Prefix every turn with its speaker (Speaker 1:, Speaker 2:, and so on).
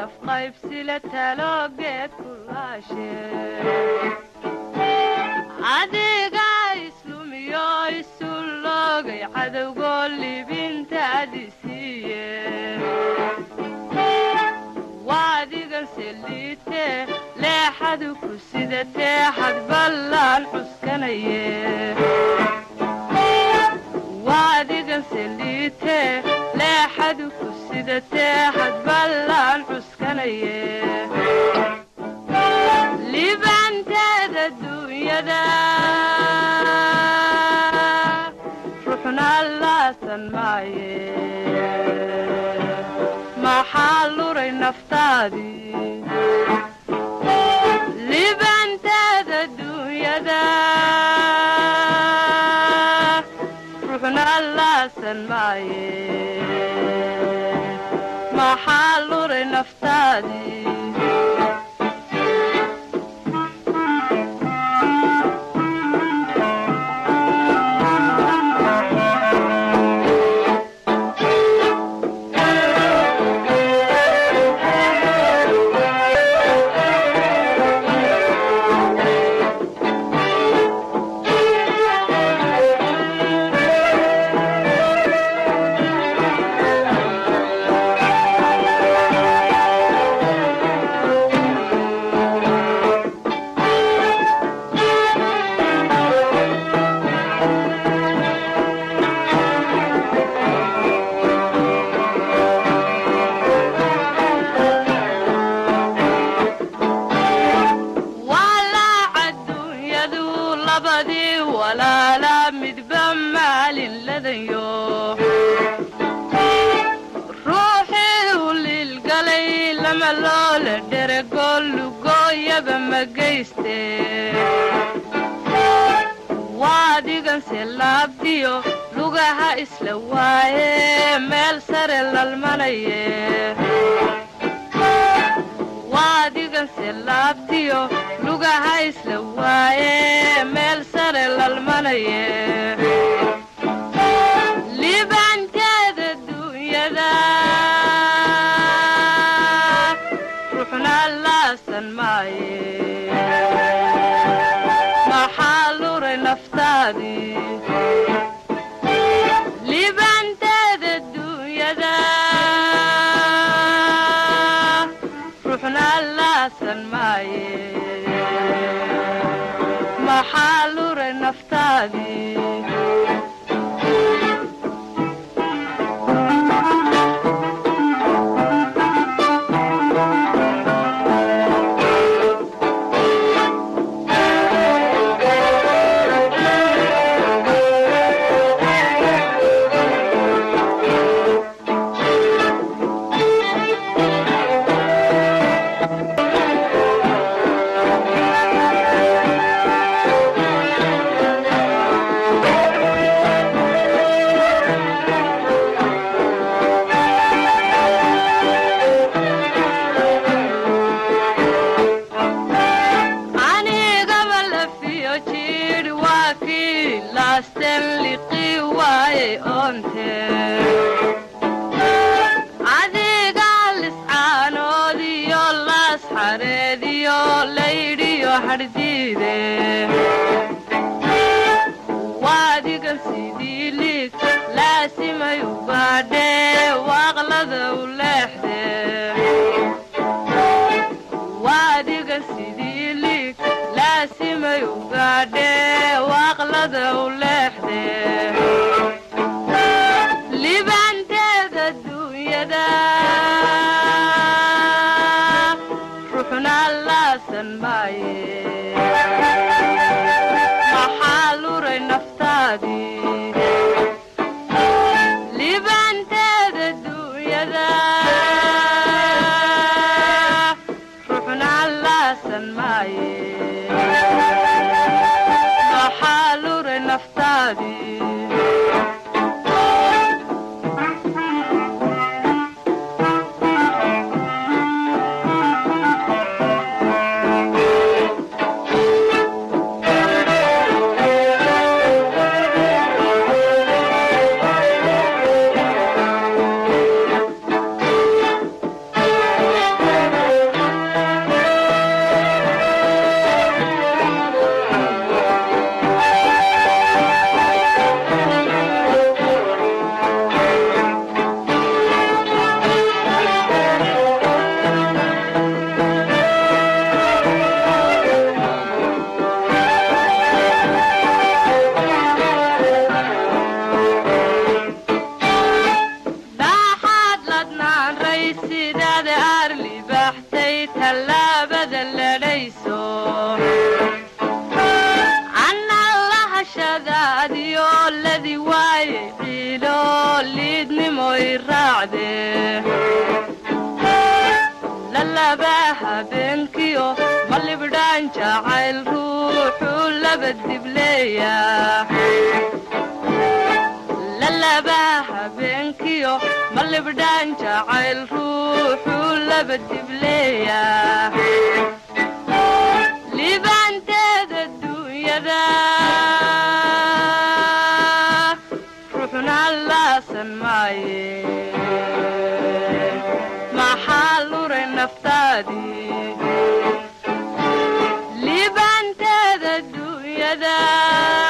Speaker 1: calaf qaybsile taloogeed kulaashe adiga islumiyo isuloogay cadowgoo libintaadi siiye waadigan seliite leexadu ku sidatee xad ballaan cuskanaye waadigan seliite leexadu ku sidatee xad ballaan cuskanaye libanteeda duunyada ruuxna laasan maaye maxaa luray naftaadii libanteeda duunyada ruuxna laasan maaye maxaa luray naftaadii waadigan selaabdiyo lugaha isla waaye meel sare lalmanaye waadigan selaabdiyo lugaha isla waaye meel sare lalmanaye libanteeda duunyada ruuxna laasan maaye maxaa luray naftaadii libanteeda duunyada ruuxna laasan maaye maxaa luray naftaadii adiga liscaanoodiyo laas xareediyo laydhiyo hadhdiide waadigan sidii liig laasimay u baadhee waaqlada u leexde waadigan sidii liig laasimay u gaadhee waaqlada u leexde libanteeda duunyada ruuxna laasan maaye maxaa luray naftaadii libanteeda duunyada ruuxna laasan maaye maxaa luray naftaadii لدي واي عيلو ليدني موي راعده للا باها بنكيو مالي بدان جاعل روحو لبدي بليا للا باها بنكيو مالي بدان جاعل روحو لبدي بليا ليبان تاد الدنيا ذا روحنا اللاسن ماي ما حالور نفتادي ليبان تاد الدنيا ذا